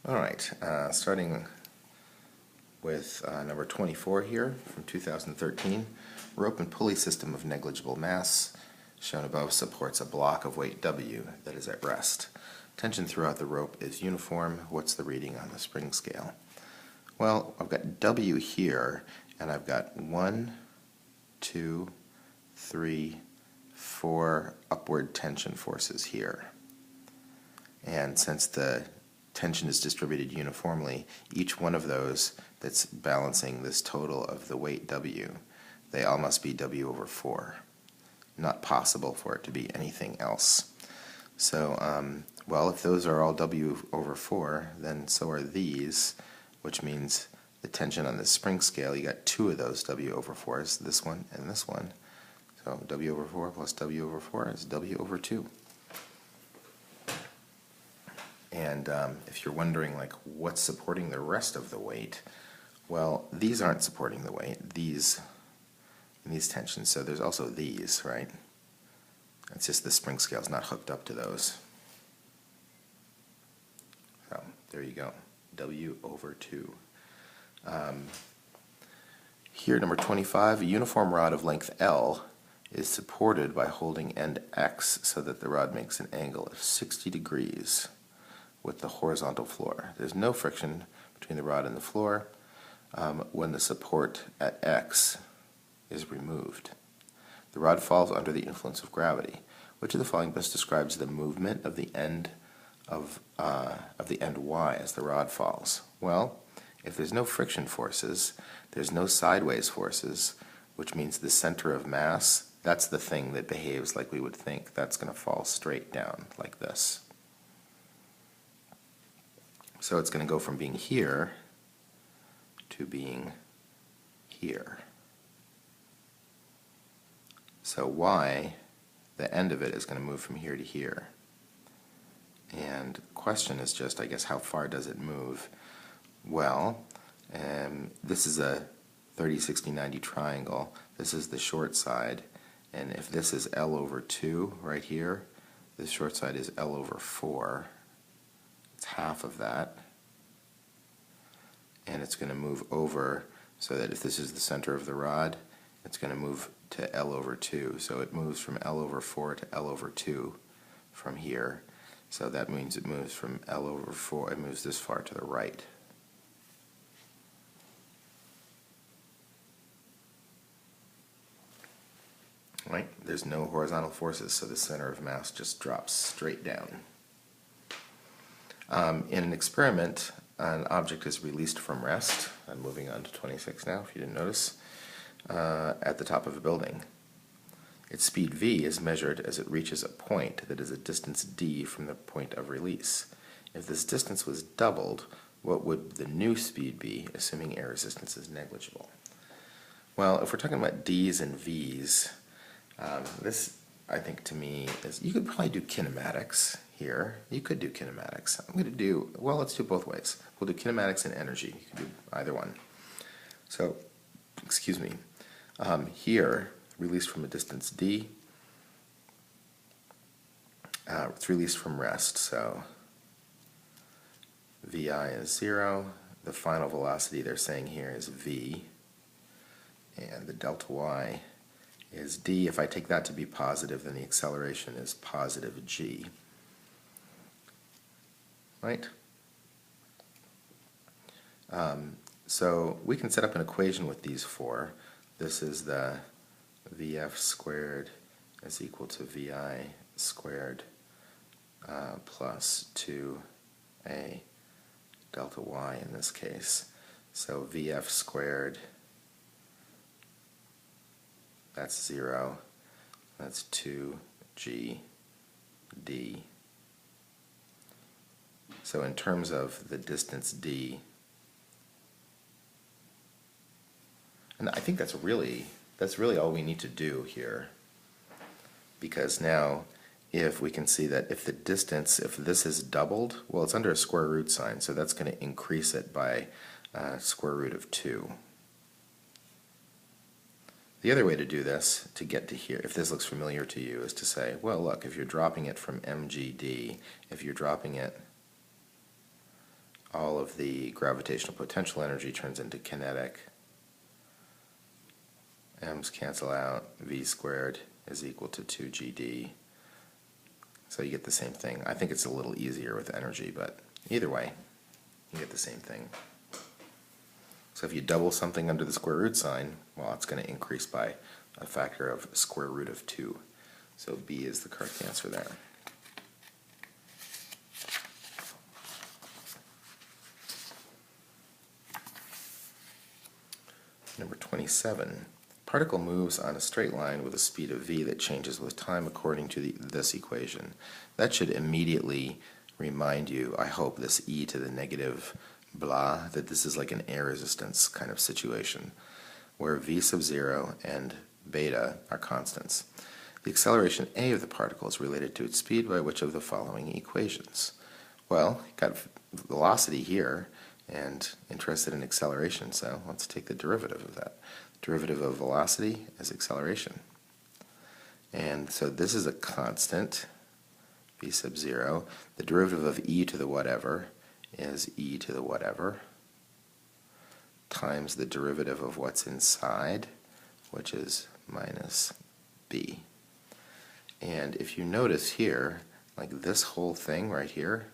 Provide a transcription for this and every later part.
Alright, starting with number 24 here from 2013. Rope and pulley system of negligible mass shown above supports a block of weight W that is at rest. Tension throughout the rope is uniform. What's the reading on the spring scale? Well, I've got W here, and I've got 1, 2, 3, 4 upward tension forces here. And since the tension is distributed uniformly, each one of those that's balancing this total of the weight W, they all must be W over 4. Not possible for it to be anything else. So, well, if those are all W over 4, then so are these, which means the tension on the spring scale, you got two of those W over 4s, this one and this one. So W over 4 plus W over 4 is W over 2. And if you're wondering, like, what's supporting the rest of the weight, well, these aren't supporting the weight, these tensions, so there's also these, right? It's just the spring scale is not hooked up to those. So, there you go, W over 2. Here, number 25, a uniform rod of length L is supported by holding end X so that the rod makes an angle of 60 degrees with the horizontal floor. There's no friction between the rod and the floor when the support at X is removed. The rod falls under the influence of gravity. Which of the following best describes the movement of the end Y as the rod falls? Well, if there's no friction forces, there's no sideways forces, which means the center of mass, that's the thing that behaves like we would think. That's going to fall straight down like this. So it's going to go from being here to being here. So Y, the end of it, is going to move from here to here. And the question is just, I guess, how far does it move? Well, this is a 30, 60, 90 triangle. This is the short side. And if this is L over 2 right here, this short side is L over 4. It's half of that. And it's going to move over so that if this is the center of the rod, it's going to move to L over 2. So it moves from L over 4 to L over 2 from here. So that means it moves from L over 4, it moves this far to the right. Right? There's no horizontal forces, so the center of mass just drops straight down. In an experiment, an object is released from rest. I'm moving on to 26 now, if you didn't notice. At the top of a building. Its speed v is measured as it reaches a point that is a distance d from the point of release. If this distance was doubled, what would the new speed be, assuming air resistance is negligible? Well, if we're talking about d's and v's, this, I think, to me, is, you could probably do kinematics here. You could do kinematics. I'm going to do, well, let's do it both ways. We'll do kinematics and energy. You can do either one. So, excuse me, here, released from a distance d, it's released from rest, so vi is 0, the final velocity they're saying here is v, and the delta y is d. If I take that to be positive, then the acceleration is positive g. Right? So we can set up an equation with these four. This is the Vf squared is equal to Vi squared plus 2a delta y in this case. So Vf squared, that's 0, that's 2g d. So in terms of the distance d, and I think that's really all we need to do here, because now if we can see that if the distance, if this is doubled, well, it's under a square root sign, so that's going to increase it by square root of 2. The other way to do this, to get to here, if this looks familiar to you, is to say, well, look, if you're dropping it from mgd, if you're dropping it all of the gravitational potential energy turns into kinetic. M's cancel out, V squared is equal to 2GD. So you get the same thing. I think it's a little easier with energy, but either way, you get the same thing. So if you double something under the square root sign, well, it's going to increase by a factor of square root of 2. So B is the correct answer there. Number 27. Particle moves on a straight line with a speed of v that changes with time according to this equation. That should immediately remind you, I hope, this e to the negative blah, that this is like an air resistance kind of situation, where v sub 0 and beta are constants. The acceleration a of the particle is related to its speed by which of the following equations? Well, got velocity here, and interested in acceleration, so let's take the derivative of that. Derivative of velocity is acceleration. And so this is a constant, v sub 0. The derivative of e to the whatever is e to the whatever times the derivative of what's inside, which is minus b. And if you notice here, like this whole thing right here,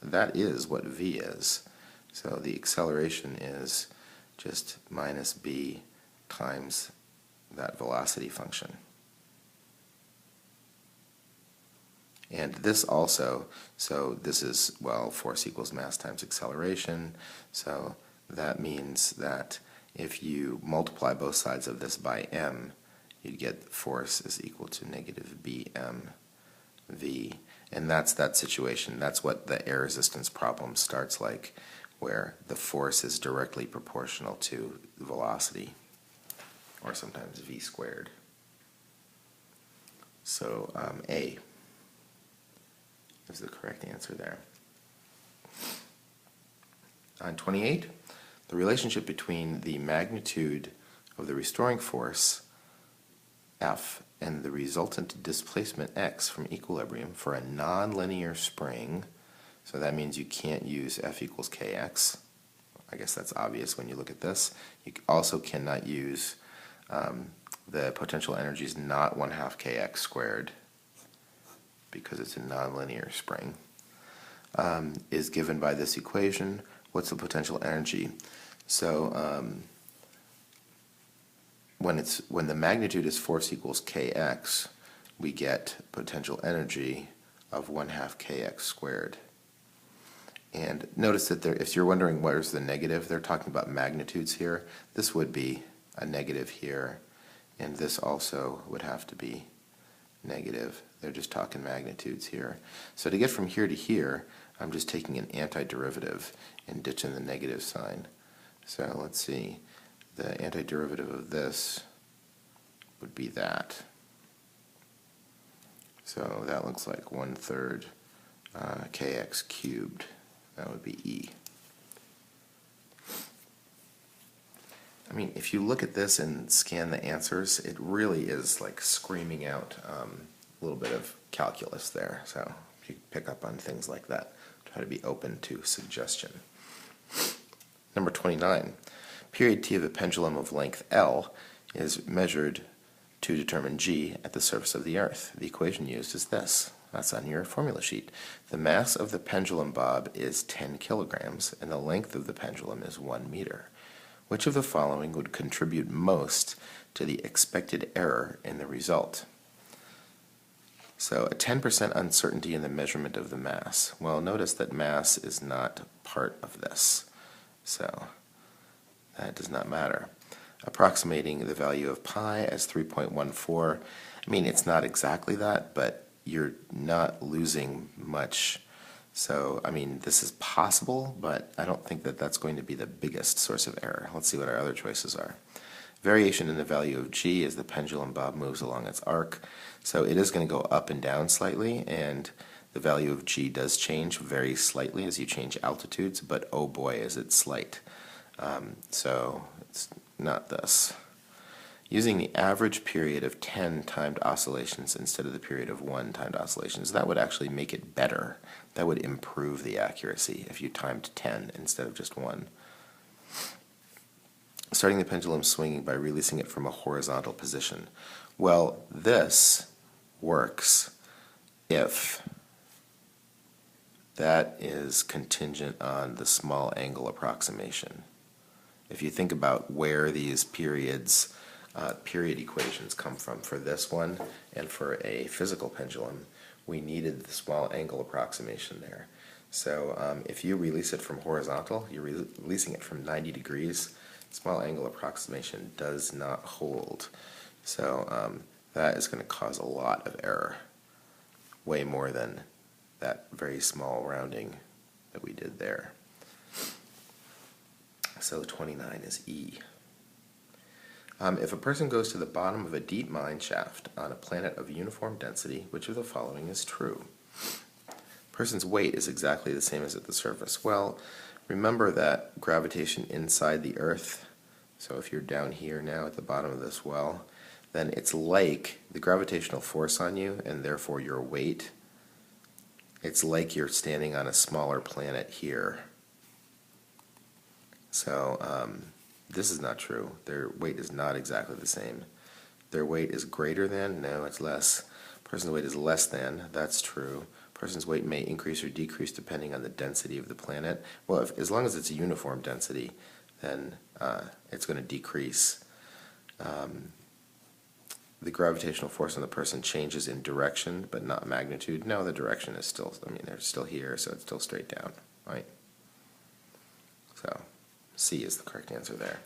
that is what v is. So the acceleration is just minus b times that velocity function. And this also, so this is, well, force equals mass times acceleration, so that means that if you multiply both sides of this by m, you'd get force is equal to negative bm v. And that's that situation. That's what the air resistance problem starts like, where the force is directly proportional to the velocity, or sometimes v squared. So A is the correct answer there. On 28, the relationship between the magnitude of the restoring force, F, and the resultant displacement x from equilibrium for a nonlinear spring, so that means you can't use F equals kx. I guess that's obvious when you look at this. You also cannot use the potential energy is not 1/2 kx squared because it's a nonlinear spring, is given by this equation. What's the potential energy? So when the magnitude is force equals kx, we get potential energy of 1/2 kx squared. And notice that if you're wondering where's the negative, they're talking about magnitudes here. This would be a negative here, and this also would have to be negative. They're just talking magnitudes here. So to get from here to here, I'm just taking an antiderivative and ditching the negative sign. So let's see, the antiderivative of this would be that. So that looks like 1/3 kx cubed. That would be E. I mean, if you look at this and scan the answers, it really is like screaming out a little bit of calculus there. So if you pick up on things like that, try to be open to suggestion. Number 29. Period t of a pendulum of length L is measured to determine g at the surface of the Earth. The equation used is this. That's on your formula sheet. The mass of the pendulum bob is 10 kilograms, and the length of the pendulum is 1 meter. Which of the following would contribute most to the expected error in the result? So a 10% uncertainty in the measurement of the mass. Well, notice that mass is not part of this, so that does not matter. Approximating the value of pi as 3.14. I mean, it's not exactly that, but you're not losing much. So, I mean, this is possible, but I don't think that that's going to be the biggest source of error. Let's see what our other choices are. Variation in the value of g as the pendulum bob moves along its arc. So it is going to go up and down slightly, and the value of g does change very slightly as you change altitudes, but oh boy, is it slight. So it's not this. using the average period of 10 timed oscillations instead of the period of 1 timed oscillations. That would actually make it better. That would improve the accuracy if you timed 10 instead of just 1. Starting the pendulum swinging by releasing it from a horizontal position. Well, this works if that is contingent on the small angle approximation. If you think about where these period equations come from for this one and for a physical pendulum, we needed the small angle approximation there. So if you release it from horizontal, you're releasing it from 90 degrees, small angle approximation does not hold. So that is going to cause a lot of error, way more than that very small rounding that we did there. So 29 is E. If a person goes to the bottom of a deep mine shaft on a planet of uniform density, which of the following is true? Person's weight is exactly the same as at the surface. Well, remember that gravitation inside the Earth, so if you're down here now at the bottom of this well, then it's like the gravitational force on you, and therefore your weight, it's like you're standing on a smaller planet here. So this is not true. Their weight is not exactly the same. Their weight is greater than, no, it's less. Person's weight is less than, that's true. Person's weight may increase or decrease depending on the density of the planet. Well, as long as it's a uniform density, then it's going to decrease. The gravitational force on the person changes in direction, but not magnitude. No, the direction is still, they're still here, so it's still straight down, right? So C is the correct answer there.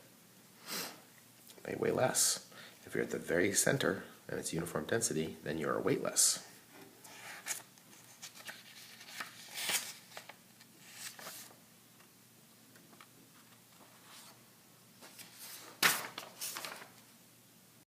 They weigh less. If you're at the very center and it's uniform density, then you are weightless.